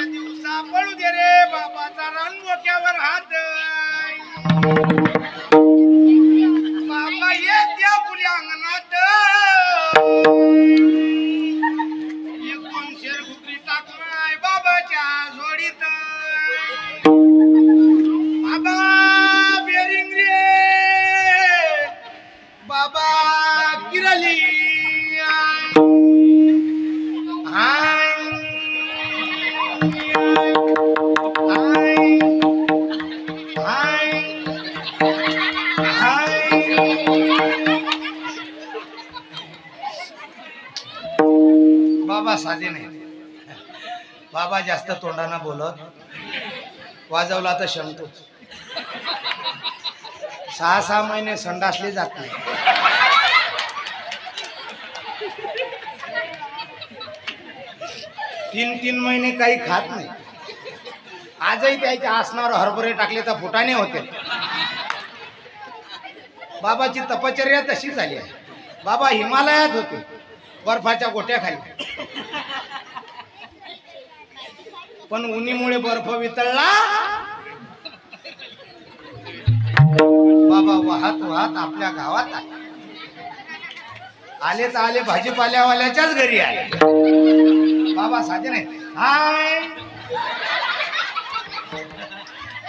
दिवसा पळू दे रे बाबाचा रंग डोक्यावर हात बाबा येत या पुढे अंगणात एक दोन शेर घुगरी टाकलाय बाबाच्या जोडीत बाबा बेरिंग रे बाबा किरली बाबा साधे नाही बाबा जास्त तोंडाना बोलत वाजवला तर शंकतो 6-6 महिने संडासले जात नाही तीन महिने काही खात नाही आजही त्याच्या आसनावर हरभरे टाकले तर फुटाणे होते बाबाची तपश्चर्या तशी झाली आहे बाबा हिमालयात होते बर्फाच्या गोट्याखाली पण उन्हीमुळे बर्फ वितळला बाबा वाहत वाहत आपल्या गावात आले तर आले भाजीपाल्यावाल्याच्याच घरी आले बाबा साधे नाही हाय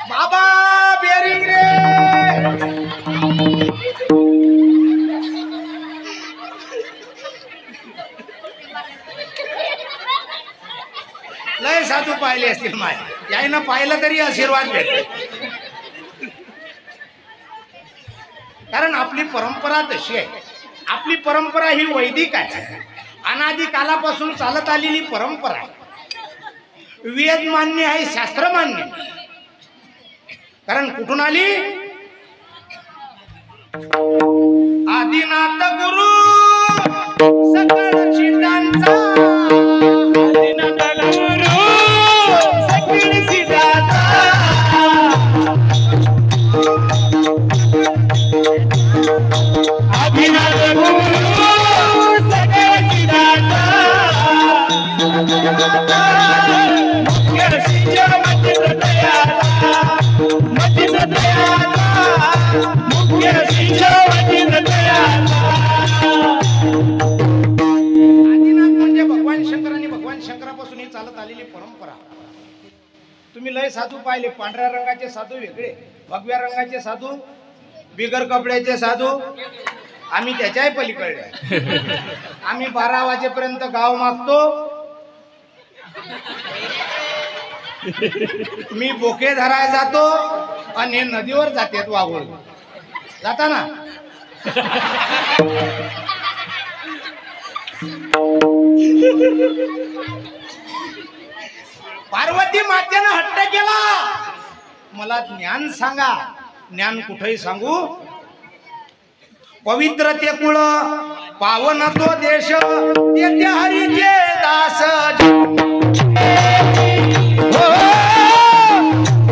बाबा बेरिंग रे लय साधू पाहिले असतील माय यायनं पाहिलं तरी आशीर्वाद भेटते कारण आपली परंपरा तशी आहे आपली परंपरा ही वैदिक आहे अनादी कालापासून चालत आलेली परंपरा आहे वेद मान्य आहे शास्त्र मान्य कारण कुठून आली आदिनाथ गुरु सकळ सिद्धांचा आदिनाथ गुरु सकळ सिद्धांचा आदिनाथ गुरु सकळ सिद्धांचा म्हणजे भगवान शंकर आणि भगवान शंकरापासून ही चालत आलेली परंपरा तुम्ही लय साधू पाहिले पांढऱ्या रंगाचे साधू वेगळे भगव्या रंगाचे साधू बिगर कपड्याचे साधू आम्ही त्याच्याही पलीकडे आम्ही 12 वाजेपर्यंत गाव मागतो मी बोके धरायला जातो आणि नदीवर जातात वाघोळ जाता ना पार्वती मातेनं हट्ट केला मला ज्ञान सांगा ज्ञान कुठेही सांगू पवित्र ते कुळ पावन तो देश येथे हरीचे दास हो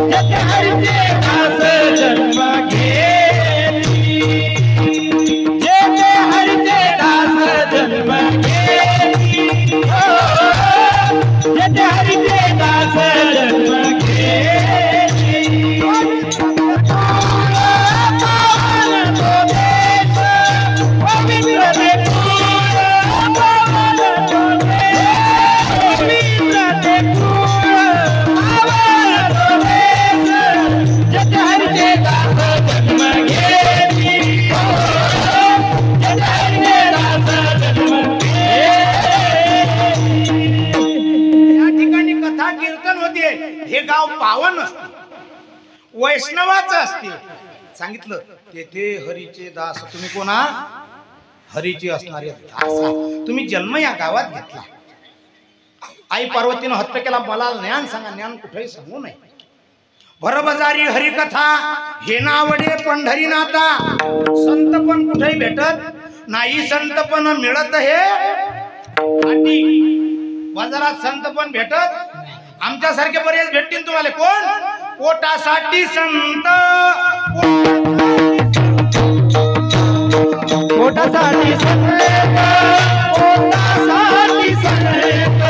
येथे हरीचे दास जन्म घेती येथे हरीचे दास जन्म घेती हो येथे हरीचे दास जन्म घेती हे गाव पावन असते वैष्णवाचं असते सांगितलं तेथे हरीचे दास तुम्ही कोणा हरीचे असणारे दास तुम्ही जन्म या गावात घेतला आई पार्वतीनं हट्ट केला मला ज्ञान सांगा ज्ञान कुठेही सांगू नये भरबजारी हरिकथा हे नावडे पंढरीनाथा संत पण कुठेही भेटत नाही संत पण मिळत हे बाजारात संत पण भेटत आमच्यासारखे बरेच भेटतील तुम्हाला. कोण? पोटासाठी संत, पोटासाठी संत, पोटासाठी संत.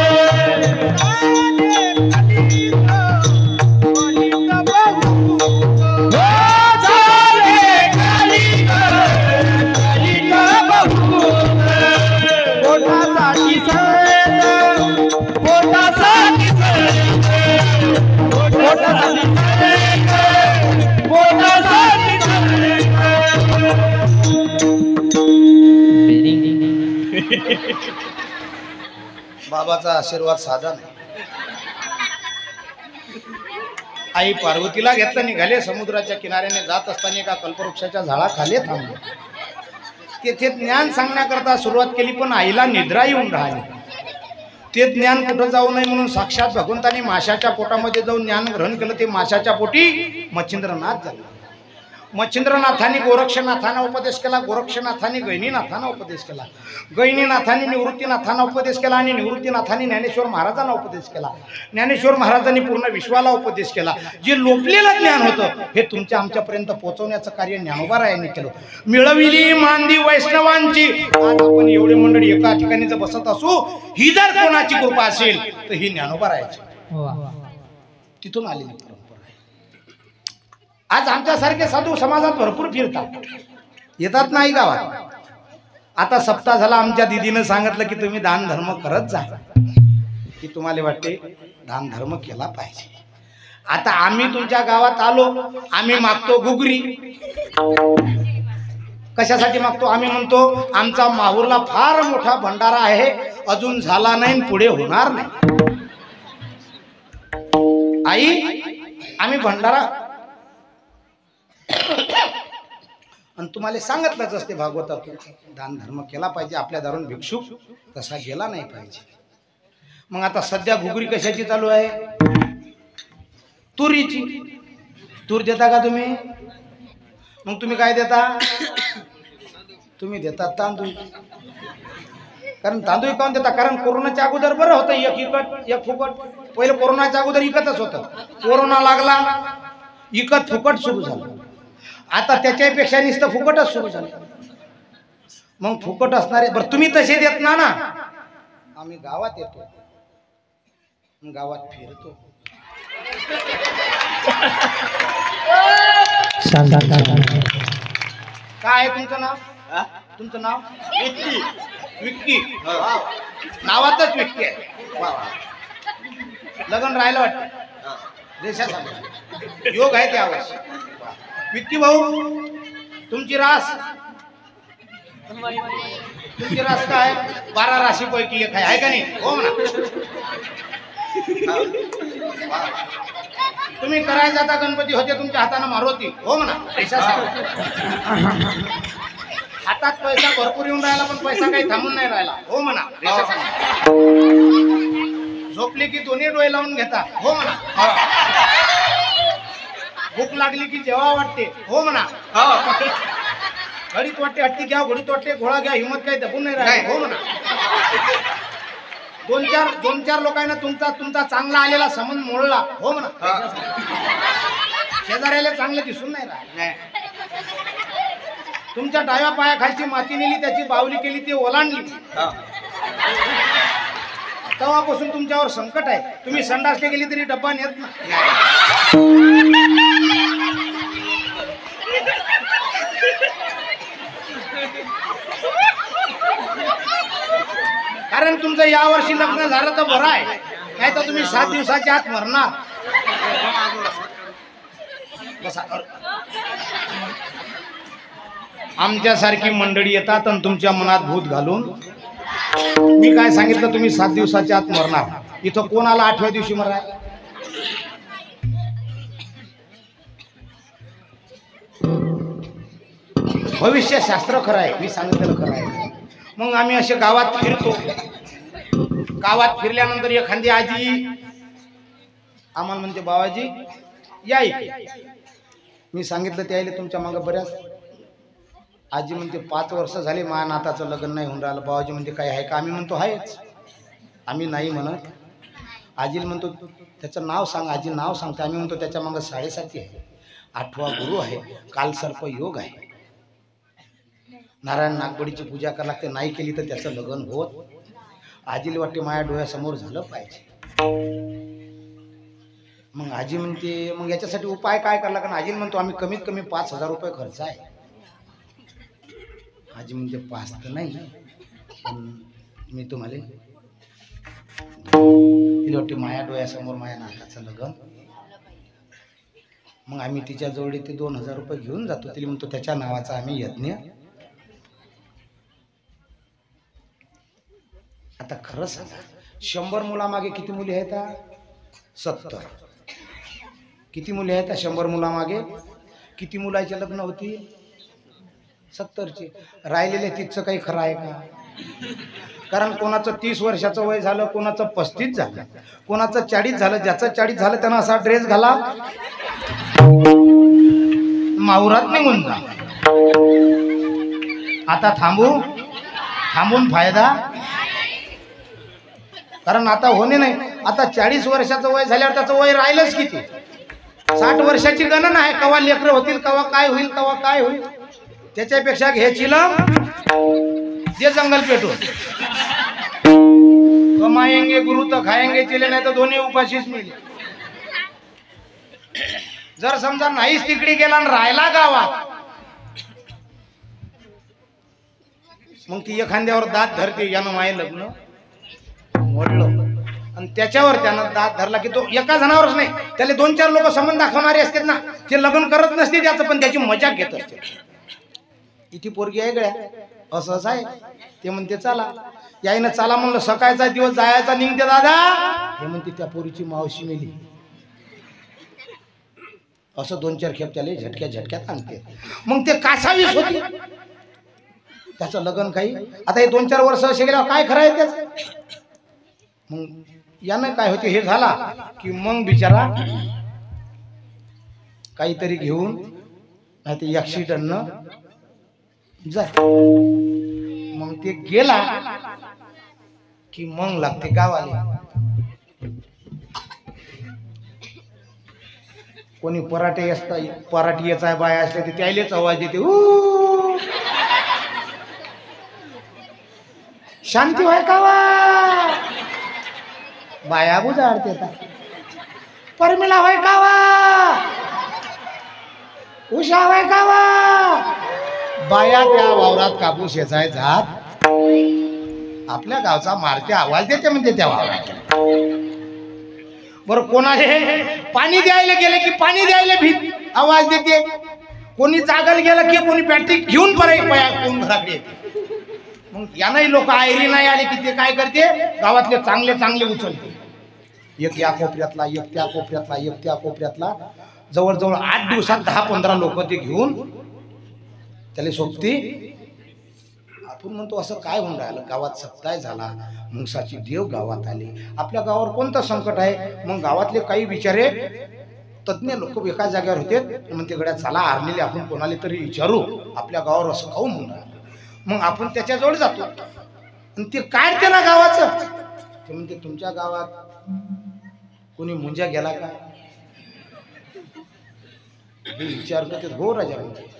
बाबाचा आशीर्वाद साधा नाही. आई पार्वतीला घेतलं, निघाले समुद्राच्या किनाऱ्याने. जात असताना एका कल्पवृक्षाच्या झाडाखाली थांबले. तेथे ज्ञान सांगण्याकरता सुरुवात केली, पण आईला निद्रा येऊन राहिली. ते ज्ञान कुठं जाऊ नये म्हणून साक्षात भगवंताने माशाच्या पोटामध्ये जाऊन ज्ञान ग्रहण केलं. ते माशाच्या पोटी मच्छिंद्रनाथ झाले. मच्छिंद्रनाथांनी गोरक्षनाथांना उपदेश केला, गोरक्षनाथांनी गहिनीनाथांना उपदेश केला, गहिनीनाथांनी निवृत्तीनाथांना उपदेश केला आणि निवृत्तीनाथांनी ज्ञानेश्वर महाराजांना उपदेश केला. ज्ञानेश्वर महाराजांनी पूर्ण विश्वाला उपदेश केला. जे लोपलेलं ज्ञान होतं हे तुमच्या आमच्यापर्यंत पोहोचवण्याचं कार्य ज्ञानोबारायांनी केलं. मिळविली मांदी वैष्णवांची. आज आपण एवढी मंडळी एका ठिकाणी जर बसत असू, ही जर कोणाची कृपा असेल तर ही ज्ञानोबारायाची. तिथून आलेली परंपरा. आज आमच्यासारखे साधू समाजात भरपूर फिरतात, येतात नाही गावात. आता सप्ताह झाला, आमच्या दिदीनं सांगितलं की तुम्ही दान धर्म करत जा. की तुम्हाला वाटते दान धर्म केला पाहिजे. आता आम्ही तुमच्या गावात आलो, आम्ही मागतो घुगरी. कशासाठी मागतो? आम्ही म्हणतो आमचा माहूरला फार मोठा भंडारा आहे, अजून झाला नाही, पुढे होणार नाही. आई, आम्ही भंडारा आणि तुम्हाला सांगितलंच असते भागवतातून, दान धर्म केला पाहिजे. आपल्या दारून भिक्षुक तसा गेला नाही पाहिजे. मग आता सध्या घुगरी कशाची चालू आहे? तुरीची. तूर देता का तुम्ही? मग तुम्ही काय देता? तुम्ही देता तांदूळ. कारण तांदूळ काऊन देता? कारण कोरोनाच्या अगोदर बरं होतं, एक इकट एक फुकट. पहिलं कोरोनाच्या अगोदर इकतच होतं. कोरोना लागला, इकत फुकट सुरू झालं. आता त्याच्यापेक्षा नुसतं फुकटच सुरू झालं. मग फुकट असणारे बरं तुम्ही तसे देत ना. आम्ही गावात येतो, गावात फिरतो. काय आहे तुमचं नाव? तुमचं नाव? विक्की. विक्की. नावातच विक्की आहे. लग्न राहिलं वाटतं देशात. योग आहे त्यावर. विक्की भाऊ, तुमची रास? तुमची रास काय? 12 राशीपैकी एक आहे का नाही? हो म्हणा. तुम्ही करायला जाता, गणपती होते तुमच्या हाताने मारुती. हो म्हणा. हातात पैसा भरपूर येऊन राहिला, पण पैसा काही थांबून नाही राहिला. हो म्हणा. झोपली की दोन्ही डोळे लावून घेता. हो म्हणा. भूक लागली की जेव्हा वाटते. हो म्हणा. घडीत वाटते हट्टी घ्या, घडीत वाटते घोळा घ्या, हिंमत काही दबून नाही राहिली. हो म्हणा. दोन चार लोकांना तुमचा चांगला आलेला संबंध मोडला. हो म्हणा. शेजाऱ्याला चांगले दिसून नाही राहिले. तुमच्या डाव्या पायाखालची माती नेली, त्याची बावली केली, ती ओलांडली, तेव्हापासून तुमच्यावर संकट आहे. तुम्ही संडासले गेली तरी डब्बा नेत नाही. कारण तुमचं या वर्षी लग्न झालं तर बरं आहे, नाही तर तुम्ही 7 दिवसाच्या आत मरणार. आमच्यासारखी मंडळी येतात आणि तुमच्या मनात भूत घालून, मी काय सांगितलं, तुम्ही 7 दिवसाच्या आत मरणार. इथं कोणाला 8व्या दिवशी मराय? भविष्य शास्त्र खरं आहे, मी सांगितलेलं खरं आहे. मग आम्ही असे गावात फिरतो. गावात फिरल्यानंतर एखादी आजी आम्हाला म्हणते, बाबाजी या इथे. मी सांगितलं ते आले तुमच्या मागं बऱ्याच. आजी म्हणते 5 वर्ष झाले माझ्या नाताचं लग्न नाही होऊन राहिलं. बाबाजी म्हणते काय आहे का? आम्ही म्हणतो आहेच. आम्ही नाही म्हणत. आजीला म्हणतो त्याचं नाव सांग, आजी नाव सांगते. आम्ही म्हणतो त्याच्या मागं 7.5 आहे, 8वा गुरु आहे, कालसर्प योग आहे. नारायण नागबडीची पूजा करायला लागते, नाही केली तर त्याचं लग्न होत. आजीला वाटते माझ्या डोळ्यासमोर झालं पाहिजे. मग आजी म्हणते मग याच्यासाठी उपाय काय करायला? कारण आजी म्हणतो आम्ही कमीत कमी 5,000 रुपये खर्च आहे. आजी म्हणते 5 तर नाही, पण मी तुम्हाला तिला वाटते माझ्या डोळ्यासमोर माझ्या नाताचं लग्न. मग आम्ही तिच्या जवळ ते 2,000 रुपये घेऊन जातो. तिला म्हणतो त्याच्या नावाचा आम्ही यज्ञ. आता खरं सांगा, 100 मुलामागे किती मुली आहेत? 70. किती मुली आहेत 100 मुलामागे? किती मुलाचे लग्न होती? 70चे. राहिलेले 30चं काही खरं आहे का? कारण कोणाचं 30 वर्षाचं वय झालं, कोणाचं 35 झालं, कोणाचं 40 झालं. ज्याचं 40 झालं त्यानं असा ड्रेस घाला, माहुरात निघून जा. आता थांबून फायदा, कारण आता होणे नाही. आता 40 वर्षाचं वय झाल्यावर त्याचं वय राहिलंच किती? 60 वर्षाची गणना आहे. कवा लेकरं होतील, कवा काय होईल, कवा काय होईल. त्याच्यापेक्षा घे चिलम, जे जंगल पेटून. कमाएंगे गुरु तर खाएंगे चिले, नाही तर दोन्ही उपाशीच मिळेल. जर समजा नाहीच तिकडे गेला आणि राहिला गावात, मग ती एखाद्यावर दात धरते, यानं माय लग्न मोडलं. आणि त्याच्यावर त्यानं दात धरला की तो एका जणावरच नाही, त्याला 2-4 लोक संबंध दाखवणारे असतात ना, ते लग्न करत नसते त्याचं, पण त्याची मजा घेत असते. इथे पोरगी आहे गड्या, असं आहे. ते म्हणते चला, यायनं चला म्हणलं, सकाळचा दिवस जायचा निघते दादा, हे म्हणते त्या पोरीची मावशी मेली. असं 2-4 खेप त्याला झटक्यात आणते. मग ते कासावीस होती, त्याचं लग्न काही. आता हे 2-4 वर्ष असे गेल्यावर काय खरं आहे त्याचं? मग यानं काय होते, हे झाला की मग बिचारा काहीतरी घेऊन, नाही ते ॲक्सिडेंटनं जा. मग ते गेला की मग लागते गावाला. कोणी पराठे असता, पराठी याचा बाय असले ते त्यालेच आवाज येते, शांती व्हाय कावा, बाया बुजाडते. परमिला होय कावा, उषा होय कावा, बाया त्या वावरात कापूस येचाय जात. आपल्या गावचा मारते आवाज देते म्हणजे त्या वावरात. बरं, कोणाले पाणी द्यायला गेले की पाणी द्यायला भीत आवाज देते. कोणी जागल गेलं की कोणी बॅटरी घेऊन कोण घराकडे येते. मग यानंही लोक आयरी नाही आले की ते काय करते, गावातले चांगले उचलते. एक या कोपऱ्यातला, एक त्या कोपऱ्यातला, एक त्या कोपऱ्यातला, जवळजवळ 8 दिवसात 10-15 लोक ते घेऊन त्याला सोबती. आपण म्हणतो असं काय होऊन राहिलं, गावात सप्ताह झाला, मुंगसाची देव गावात आली. आपल्या गावावर कोणतं संकट आहे? मग गावातले काही बिचारे तज्ञ लोक एका जागेवर होते. म्हणते गड्या चला आरलेले आपण कोणाला तरी विचारू, आपल्या गावावर असं काऊन होऊन राहिलं. मग आपण त्याच्याजवळ जातो आणि ते काढते ना गावाचं. ते म्हणते तुमच्या गावात कोणी मुंजा गेला का? हे विचार करते. हो राजा, म्हणते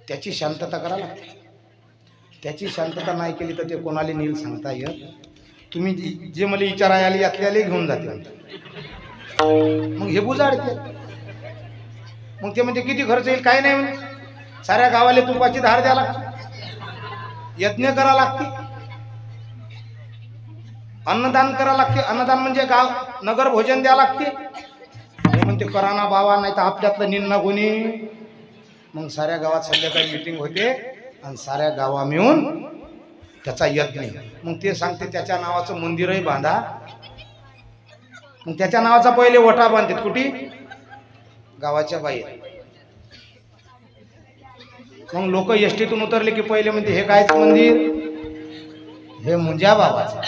त्याची शांतता करा लागते. त्याची शांतता नाही केली तर ते कोणाला नील सांगता येत. तुम्ही जे मला विचारायला आले यातल्याला घेऊन जाते. मग हे बुजाडते. मग ते म्हणते किती खर्च येईल? काय नाही म्हणे, साऱ्या गावाला तुपाची धार द्या लागते, यज्ञ करा लागते, अन्नदान करा लागते. अन्नदान म्हणजे गाव नगर भोजन द्या लागते. हे म्हणते करा ना बाबा, नाही तर आपल्यातलं निन्ना कोणी. मग साऱ्या गावात संध्याकाळी मीटिंग होते आणि साऱ्या गावा मिळून त्याचा यज्ञ. मग ते सांगते त्याच्या नावाचं मंदिरही बांधा. मग त्याच्या नावाचा पहिले वटा बांधतात. कुठे? गावाच्या बाहेर. मग लोक एसटीतून उतरले की पहिले म्हणते हे कायचं मंदिर? हे मुंजा बाबाचं.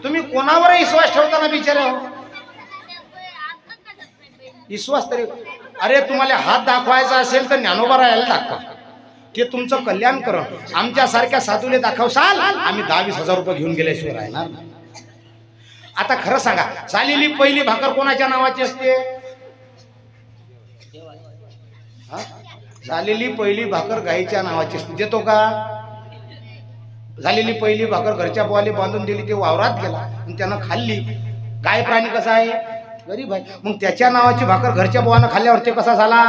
तुम्ही कोणावर विश्वास ठेवताना बिचारे हो? विश्वास तरी, अरे तुम्हाला हात दाखवायचा असेल तर ज्ञानोबा राहायला दाखवा. ते तुमचं कल्याण करण. आमच्यासारख्या साधूले दाखवसाल आम्ही 10-20 हजार रुपये घेऊन गेल्याशिवाय राहणार नाही. आता खरं सांगा, झालेली पहिली भाकर कोणाच्या नावाची असते? झालेली पहिली भाकर गाईच्या नावाची असते. देतो का? झालेली पहिली भाकर घरच्या बुवाले बांधून दिली, ते वावरात गेला आणि त्यानं खाल्ली. गाय प्राणी कसा आहे? गरीब आहे. मग त्याच्या नावाची भाकर घरच्या बुवानं खाल्ल्यावर ते कसा झाला?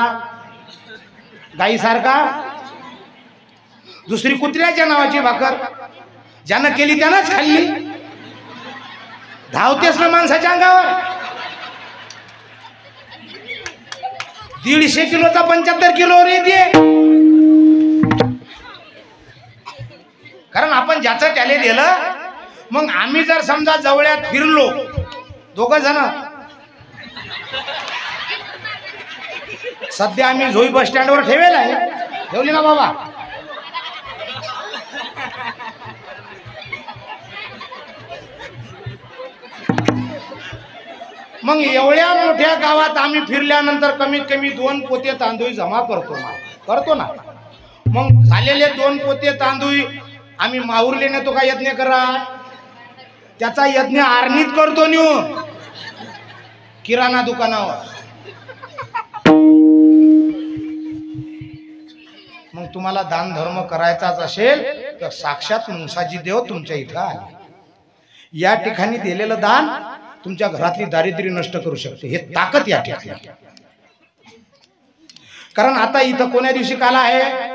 गाईसारखा. दुसरी कुत्र्याच्या नावाची भाकर ज्यानं केली त्यानंच खाल्ली. धावतेस ना माणसाच्या अंगावर. 150 किलोचा 75 किलो रे दे. कारण आपण ज्याचं त्याले दिलं. मग आम्ही जर समजा जवळ्यात फिरलो 2 जण, सध्या आम्ही झोई बस स्टँडवर ठेवेल आहे, ठेवली ना बाबा. मग एवढ्या मोठ्या गावात आम्ही फिरल्यानंतर कमीत कमी 2 पोते तांदूळ जमा करतो ना. मग झालेले 2 पोते तांदूळ आम्ही माहुरले नेतो का यज्ञ करा? त्याचा यज्ञ आरणीत करतो नेऊन किराणा दुकानावर. मग तुम्हाला दान धर्म करायचाच असेल तर साक्षात मुंसाजी देव तुमच्या इथं आले. या ठिकाणी दिलेलं दान तुमच्या घरातली दारिद्र्य नष्ट करू शकते. हे ताकद या ठिकाणी. कारण आता इथं कोण्या दिवशी काला आहे?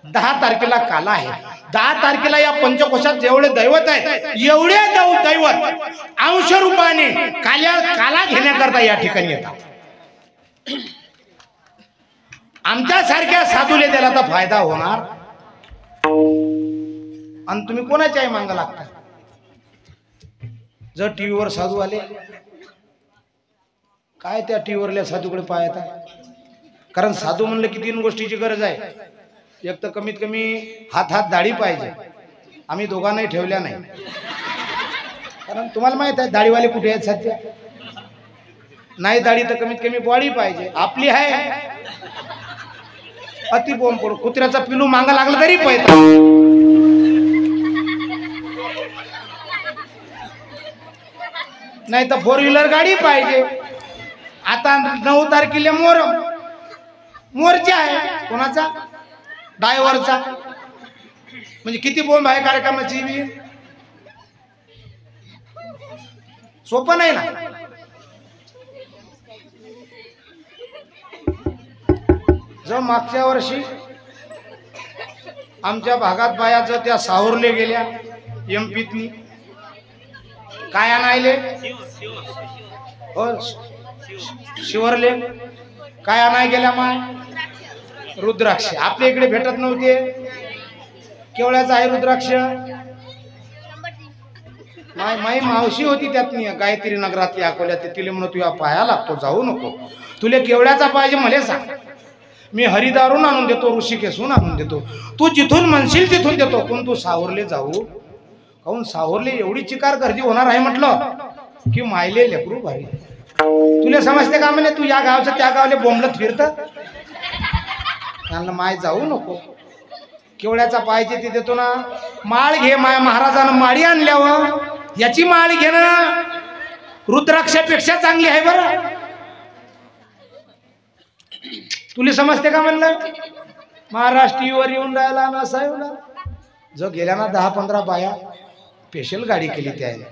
10 तारखेला काला आहे. 10 तारखेला या पंचकोशात जेवढे दैवत आहेत एवढे दैवत अंश रूपाने काला घेण्याकरता या ठिकाणी येतात. आमच्या सारख्या साधूले त्याला तर फायदा होणार. आणि तुम्ही कोणाच्याही मांग लागता. जर टीव्हीवर साधू आले, काय त्या टीव्हीवरल्या साधूकडे पाहता? कारण साधू म्हणलं की 3 गोष्टीची गरज आहे. एक तर कमीत कमी हात दाढी पाहिजे. आम्ही दोघांनाही ठेवल्या नाही, कारण तुम्हाला माहित आहे दाढीवाले कुठे आहेत सध्या. नाही दाढी तर कमीत कमी बॉडी पाहिजे. आपली आहे अति बोंब पडू. कुत्र्याचा पिलू मागा लागला तरी पाहिजे. नाही तर 4 व्हीलर गाडी पाहिजे. आता 9 तारखेला मोर्चा आहे. कोणाचा? ड्रायव्हरचा. म्हणजे किती बोंब आहे कार्यक्रमाची बी. सोपं नाही ना. जर मागच्या वर्षी आमच्या भागात बायाचं त्या सावरले गेल्या एमपीतनी, काय आणायले? हो, शिवरले. काय आणाय गेल्या माय? रुद्राक्ष. आपल्या इकडे भेटत नव्हते. केवळ्याचा आहे रुद्राक्ष. माई मावशी होती त्यातनी गायत्री नगरातली अकोल्यात. तिला म्हणून तुला पाया लागतो, जाऊ नको. तुला केवळ्याचा पाहिजे मला सांग, मी हरिदारून आणून देतो, ऋषिकेशून आणून देतो. तू जिथून म्हणशील तिथून देतो. पण तू सावरले जाऊ. काहून सावरले एवढी चिकार गर्दी होणार आहे म्हटलं की मायले लेकरू भारी. तुला समजते का म्हणे? तू या गावचं त्या गावले बोंबलत फिरत. त्यांना माय जाऊ नको. केवढ्याचा पाहिजे ते देतो ना. माळ घे. माय महाराजानं माळी आणल्यावर याची माळ घे ना. रुद्राक्षापेक्षा चांगली आहे बरं. तुला समजते का म्हणलं? महाराज टीव्हीवर येऊन राहिला ना असा येऊन राहिला. जो गेल्या ना 10-15 बाया स्पेशल गाडी केली त्याने.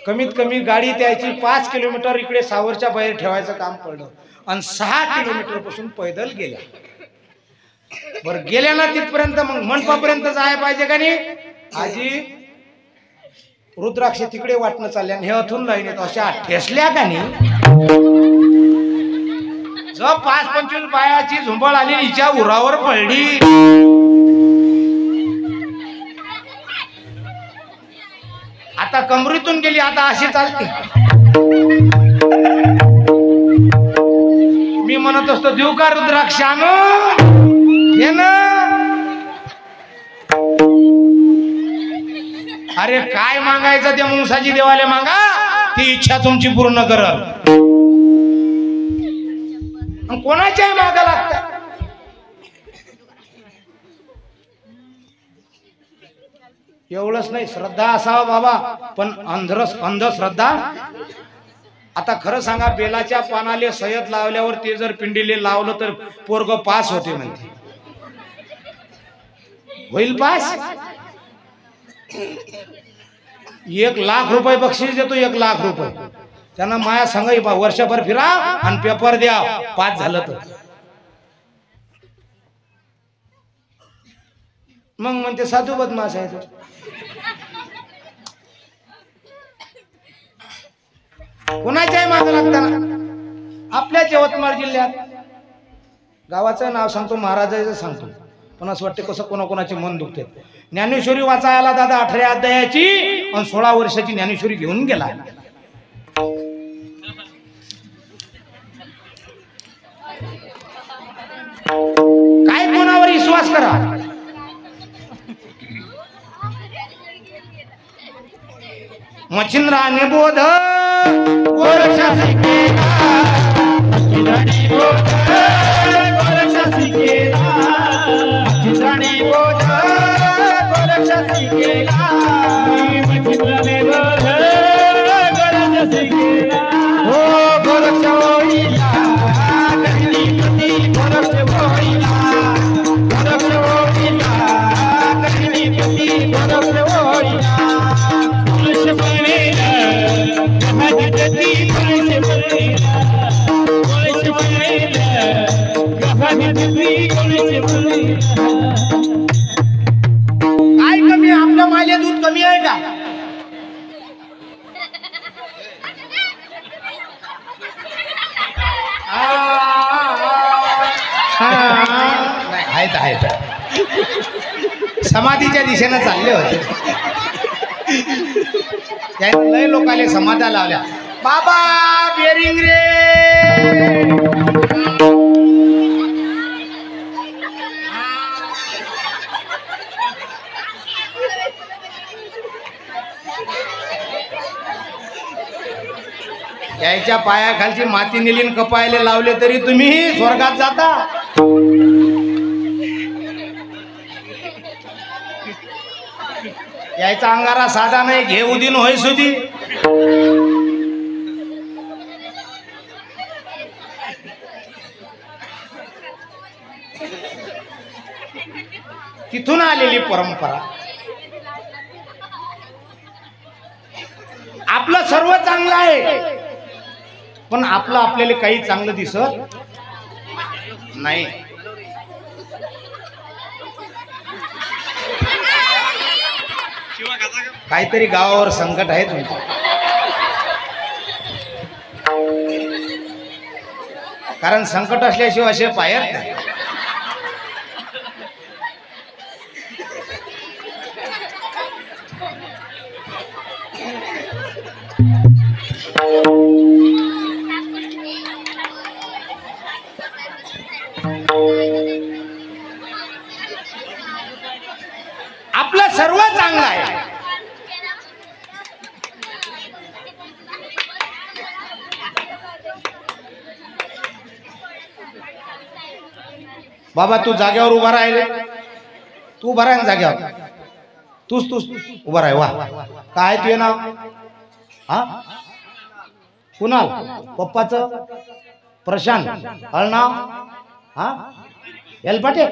कमीत कमी गाडी त्याची 5 किलोमीटर इकडे सावरच्या बाहेर ठेवायचं काम पडलं. आणि 6 किलोमीटर पासून पैदल गेल्या. बरं गेल्या ना तिथपर्यंत, मग मंडपापर्यंत जायला पाहिजे का नाही? आजी रुद्राक्ष तिकडे वाटणं चालल्या. हे अथून लाईन अशा ठेसल्या का नाही? जर 5-25 बायाची झुंबळ आली हिच्या उरावर पडली. आता कमरीतून गेली. आता अशी चालते. मी म्हणत असतो देऊ का रुद्राक्ष आणून? घे ना. अरे काय मागायचं त्या मुंसाजी देवाले मागा, ती इच्छा तुमची पूर्ण करल. कोणाच्याही मागा लागतात. एवढंच नाही, श्रद्धा असावा बाबा, पण अंधश्रद्धा. आता खरं सांगा, बेलाच्या पानाले सयत लावल्यावर ते जर पिंडीले लावलं तर पोरग पास होते म्हणते. होईल पास? 1,00,000 रुपये बक्षीस देतो, 1,00,000 रुपये. त्यांना माया सांगाई बा वर्षभर फिरा आणि पेपर द्या, पास झालं तर. मग म्हणते साधू बदमाश आहे तो. कुणाच्याही मागे लागताना आपल्या यवतमाळ जिल्ह्यात गावाचं नाव सांगतो, महाराजाचं सांगतो, पण असं वाटतं कसं कोणाकोणाचे मन दुखते. ज्ञानेश्वरी वाचायला दादा 18 अध्यायाची आणि 16 वर्षाची ज्ञानेश्वरी घेऊन गेला. काय कोणावर विश्वास करा. मच्छिंद्राने बोध गोरक्षासी केला, मच्छिंद्राने बोध गोरक्षासी केला, मच्छिंद्राने बोध गोरक्षासी केला, मच्छिंद्राने बोध गोरक्षासी केला. हो गोरक्ष होईला गहिनीपती, गोरक्ष होईला, गोरक्ष होईला गहिनीपती, गोरक्ष होईला. काय कमी आहे आपल्या मायले? दूध कमी आहे का? नाही, आहेत. समाधीच्या दिशेनं चालले होते. लय लोकाले समाधा लावल्या. बाबा बेरिंग रे, यायच्या पायाखालची माती नेलीन कपायले लावले तरी तुम्ही स्वर्गात जाता. यायचा अंगारा साधा नाही, घेऊ दिन होय सुधी. तिथून आलेली परंपरा. आपलं सर्व चांगलं आहे, पण आपलं आपल्याला काही चांगलं दिसत नाही. काहीतरी गावावर संकट आहे तुमचं. कारण संकट असल्याशिवाय असे पायत नाही. आपलं सर्व चांगलं आहे. बाबा तू जागेवर उभा राहिले, तू उभा राह जागेवर. तूच उभा राह. वा काय तुझे नाव? हा कुणाल? पप्पाचं प्रशांत. नाव? हा एलपाटे.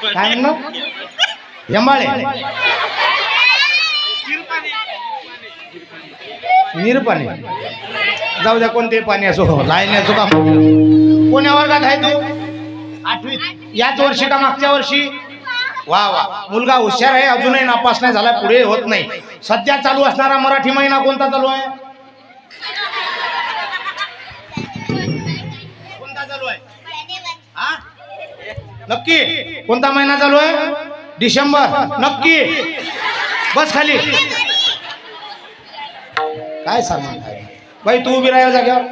काय म्हणलं? यंबाळे. निरपाणी. जाऊ द्या, कोणते पाणी असो, लाईन असो का. कोण्या वर्गात आहे तू? 8वीत. याच वर्षी का मागच्या वर्षी? वा वा, मुलगा हुशार आहे, अजूनही नापास नाही झाला, पुढे होत नाही. सध्या चालू असणारा मराठी महिना कोणता चालू आहे? कोणता चालू आहे? हा नक्की? कोणता महिना चालू आहे? डिसेंबर. नक्की? बस खाली. काय सांगणार बाई? तू उभी राहा जाग्यावर.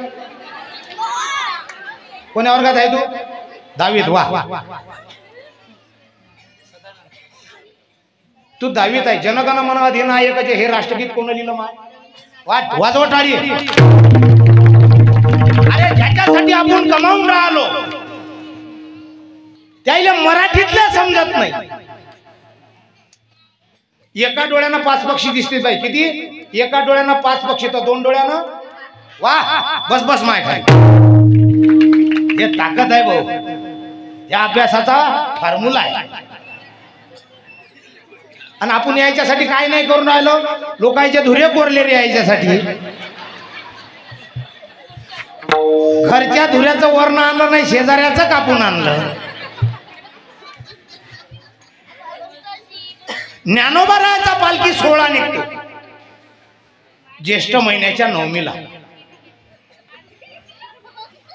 कोण्या वर्गात आहे तू? 10वीत. वा, तू 10वीत आहे. जनगण मन अधिनायकाचे हे राष्ट्रगीत कोण लिहिलं? वाजव टाळी. अरे ज्याच्यासाठी आपण कमावून राहिलो त्याला मराठीतल्या समजत नाही. एका डोळ्यानं 5 पक्षी दिसते बाई. किती? एका डोळ्यानं 5 पक्षी तर 2 डोळ्यानं वा बस बस माय खाली. हे ताकद आहे भाऊ. या अभ्यासाचा फॉर्म्युला आहे. आणि आपण यायच्यासाठी काय नाही करून राहिलो. लोकांचे धुरे कोरले रे यायच्यासाठी. घरच्या धुऱ्याचं वर्ण आणलं नाही, शेजाऱ्याचं कापून आणलं. ज्ञानोबारायाचा पालखी सोहळा निघतो ज्येष्ठ महिन्याच्या 9मीला.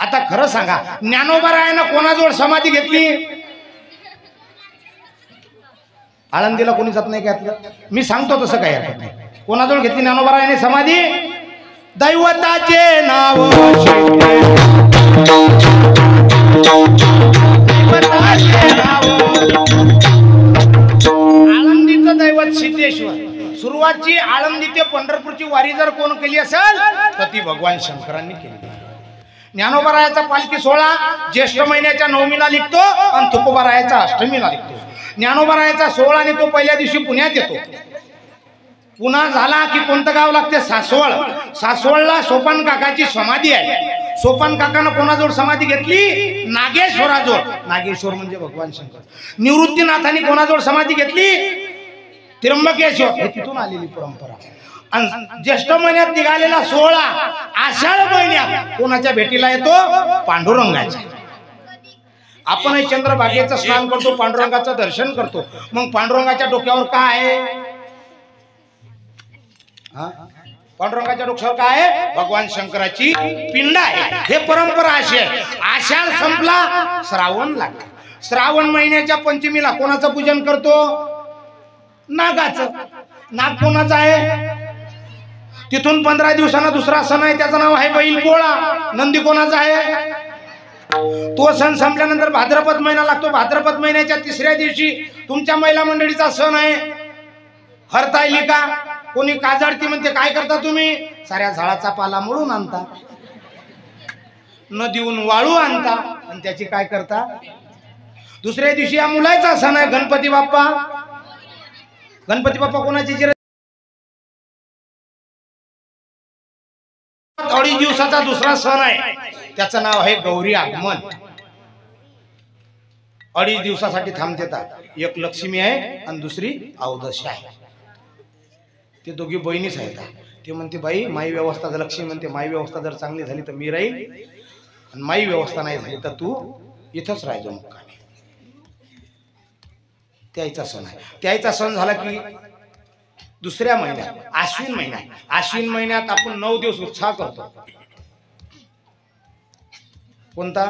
आता खरं सांगा, ज्ञानोबारायानं कोणाजवळ समाधी घेतली? आळंदीला कोणी जात नाही का? मी सांगतो तसं काही हरकत नाही. कोणाजवळ घेतली ज्ञानोबारायाने समाधी? दैवताचे नाव आळंदीचं दैवत सिद्धेश्वर. सुरुवातची आळंदी ते पंढरपूरची वारी जर कोण केली असेल तर ती भगवान शंकरांनी केली. ज्ञानोबारायाचा पालखी सोहळा ज्येष्ठ महिन्याच्या 9मीला निघतो आणि तुकोबारायाचा अष्टमीला निघतो. ज्ञानोबारायाचा सोहळा आणि तो पहिल्या दिवशी पुण्यात येतो. पुन्हा झाला की कोणतं गाव लागते? सासवड. सासवडला सोपान काकाची समाधी आहे. सोपान काकानं कोणाजवळ समाधी घेतली? नागेश्वराजवळ. नागेश्वर म्हणजे भगवान शंकर. निवृत्तीनाथांनी कोणाजवळ समाधी घेतली? त्र्यंबकेश्वर. हे तिथून आलेली परंपरा. आणि ज्येष्ठ महिन्यात निघालेला सोहळा आषाढ महिन्यात कोणाच्या भेटीला येतो? पांडुरंगाच्या. आपण चंद्रभागेचं स्नान करतो, पांडुरंगाचं दर्शन करतो. मग पांडुरंगाच्या डोक्यावर काय आहे? पांडुरंगाच्या डोक्यावर काय आहे? भगवान शंकराची पिंड आहे. हे परंपरा अशी आहे. आषाढ संपला, श्रावण लागला. श्रावण महिन्याच्या पंचमीला कोणाचं पूजन करतो? नागाचं. नाग कोणाचं आहे? तिथून 15 दिवसांना दुसरा सण आहे, त्याचं नाव आहे बैल पोळा. नंदी कोणाचा आहे? तो सण संपल्यानंतर भाद्रपद महिना लागतो. भाद्रपद महिन्याच्या 3ऱ्या दिवशी तुमच्या महिला मंडळीचा सण आहे हरतालिका. कोणी काजळती म्हणते. काय करता तुम्ही? साऱ्या झाडाचा पाला मोडून आणता, नदीहून वाळू आणता आणि त्याची काय करता? दुसऱ्या दिवशी या मुलाचा सण आहे गणपती बाप्पा. गणपती बाप्पा कोणाची? 2.5 दिवसाचा दुसरा सण आहे, त्याचं नाव आहे गौरी आगमन. 2.5 दिवसासाठी थांबतात. एक लक्ष्मी आहे आणि दुसरी अवदशी आहे. ते दोघी बहिणीच आहेत. ते म्हणते बाई माई व्यवस्था जर, लक्ष्मी म्हणते माई व्यवस्था जर चांगली झाली तर मी राहील, आणि माई व्यवस्था नाही झाली तर तू इथंच राहायचो मुक्कामी. त्याचा सण आहे. त्याचा सण झाला की दुसऱ्या महिन्यात आश्विन महिना. आश्विन महिन्यात आपण 9 दिवस उत्साह करतो. कोणता?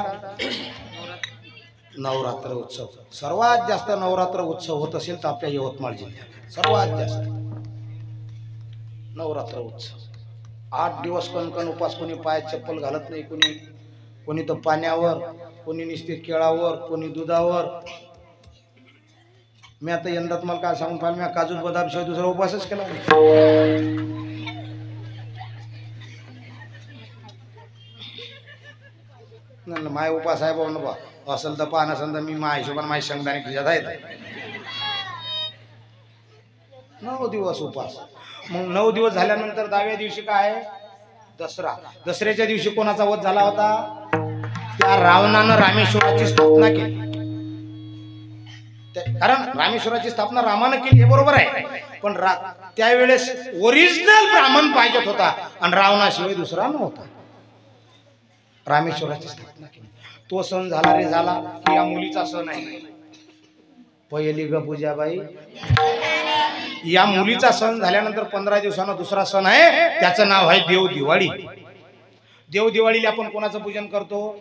नवरात्र उत्सव. सर्वात जास्त नवरात्र उत्सव होत असेल तर आपल्या यवतमाळ जिल्ह्यात सर्वात जास्त नवरात्र उत्सव. 8 दिवस कणकण उपास. कोणी पायात चप्पल घालत नाही. कोणी तर पाण्यावर, कोणी नुसते केळावर, कोणी दुधावर. मी आता यंदा तुम्हाला काय सांगून पाहिलं, मी काजू बदाम शिवाय दुसरा उपवासच केला. माय उपास आहे बाबा. बा असेल तर पाहा, नसेल तर मी माझ्या हिशोबाने माझ्या शेंगदाणे खिशात आहेत. 9 दिवस उपास. मग 9 दिवस झाल्यानंतर 10व्या दिवशी काय आहे? दसरा. दसऱ्याच्या दिवशी कोणाचा वध झाला होता? त्या रावणानं रामेश्वराची स्थापना केली. कारण रामेश्वराची स्थापना रामानं केली हे बरोबर आहे, पण त्यावेळेस ओरिजिनल ब्राह्मण पाहिजेत होता आणि रावणाशिवाय दुसरा नव्हता. रामेश्वराची स्थापना केली. तो सण झाला रे झाला की या मुलीचा सण आहे. पहिली ग पूजाबाई. या मुलीचा सण झाल्यानंतर 15 दिवसांना दुसरा सण आहे, त्याचं नाव आहे देव दिवाळी. देव दिवाळीला आपण कोणाचं पूजन करतो?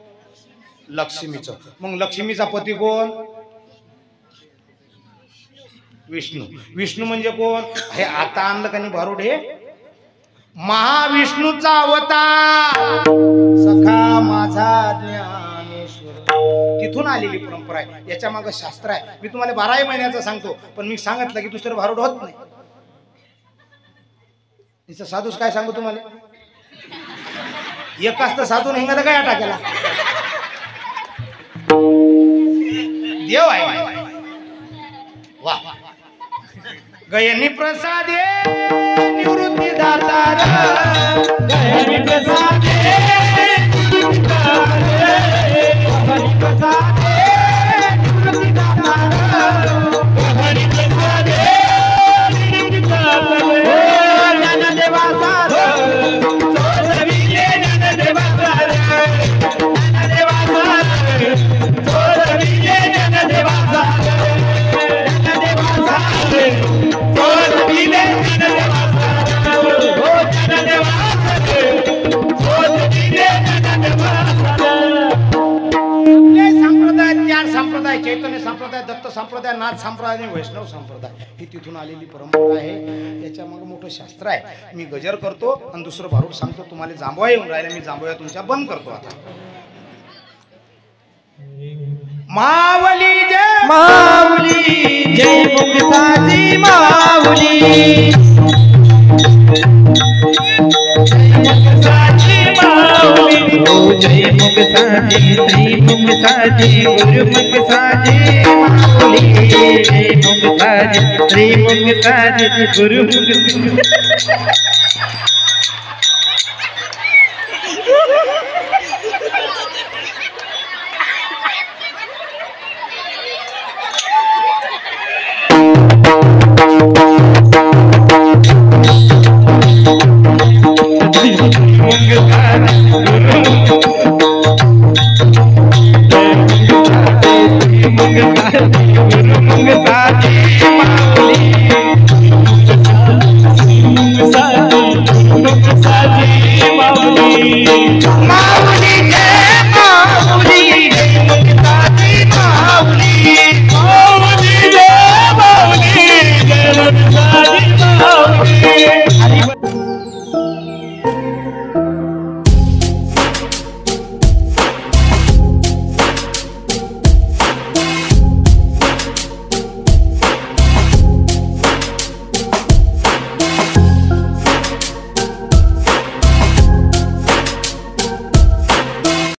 लक्ष्मीचं. मग लक्ष्मीचा पती कोण? विष्णू. विष्णू म्हणजे कोण? हे आता आणलं का नाही भारूड? हे महाविष्णूचा अवतार, सखा माझा ज्ञानेश्वर. तिथून आलेली परंपरा आहे. याच्या मागे शास्त्र आहे. मी तुम्हाला 12 महिन्याचं सांगतो, पण मी सांगितलं की दुसरं भारूड होत नाही. तिचं साधूच काय सांगू तुम्हाला? एकाच तर साधून हिंगाला काय टाकेला. येऊ आहे वा गयनी प्रसादे निवृत्ती दातार गयनी प्रसादे गयनी प्रसादे निवृत्ती दातार गयनी प्रसादे निवृत्ती दातार ज्ञानदेवा सार सोडविले ज्ञानदेवा सार ज्ञानदेवा सार सोडविले ज्ञानदेवा सार ज्ञानदेवा सार सोडविले ज्ञानदेवा सार हो ज्ञानदेवा सार सोडविले ज्ञानदेवा संप्रदाय चार संप्रदाय चैतन्य संप्रदाय दत्त संप्रदाय नाथ संप्रदाय आणि वैष्णव संप्रदाय ही तिथून आलेली परंपरा आहे याच्या मग मोठं शास्त्र आहे मी गजर करतो आणि दुसरं भारूड सांगतो तुम्हाला जांभया येऊन राहिल्या मी जांभया तुमच्या बंद करतो आता मावली जय माऊली जय मुक्ताची माऊली मुक्ताची माऊली हो जय मुक्ताची श्री मुक्ताची गुरु मुक्ताची माऊली जय मुक्ताची श्री मुक्ताची गुरु मुक्ताची